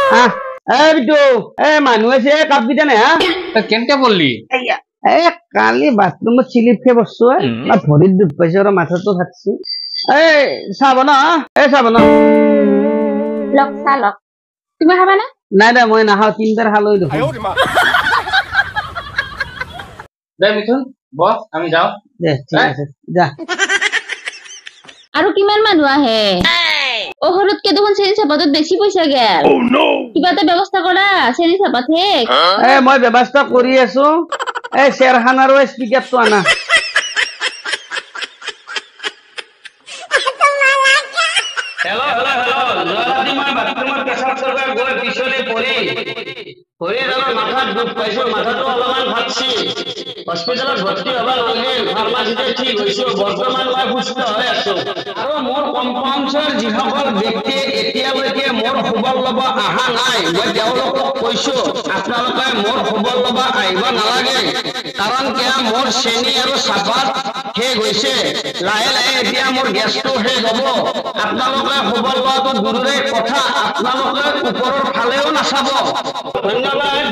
বিটু মানুহ আছে কাপ দিতে নে হা কেনকে বললি কালি বাথরুমত চিলিপ খে বসছো ভৰিত দুখ পাইছে আৰু মাথাটো ফাটছি চাহ বনা চাহ বনা লক চাহ লক তুমি খাবা না নাই দে মই নাখাওঁ তিনবাৰ খালৈ দেখোন দে মিথুন বস আমি যাও দে ঠিক আছে যা আৰু কিমান মানুহ আহে ওহৰতকে দেখোন চেনি চাপাতত বেছি পইচা গেল কিবা এটা ব্যৱস্থা কৰা চেনি চাপাত শেষ মই ব্যৱস্থা কৰি আছো চেৰখান আৰু স্পিকাৰটো আনা মাথাত দুখ পাইছো মাথাটো অলপমান ফাটছি হস্পিটেলত ভৰ্তি হব লাগিল ফাৰ্মাচীতে ঠিক হৈছো বৰ্তমান মই সুস্থ হৈ আছো আৰু মোৰ কম্পাউণ্ডৰ যিসকল ব্যক্তিয়ে এতিয়ালৈকে মোৰ খবৰ ল'ব অহা নাই মই তেওঁলোকক কৈছো আপোনালোকে মোৰ খবৰ ল'ব আহিব নালাগে কাৰণ কিয় মোৰ চেনি আৰু চাহপাত শেষ হৈছে লাহে লাহে এতিয়া মোৰ গেছটো শেষ হ'ব আপোনালোকে খবৰ লোৱাটো দূৰৰে কথা আপোনালোকে ওপৰৰ ফালেও নাচাব ধন্যবাদ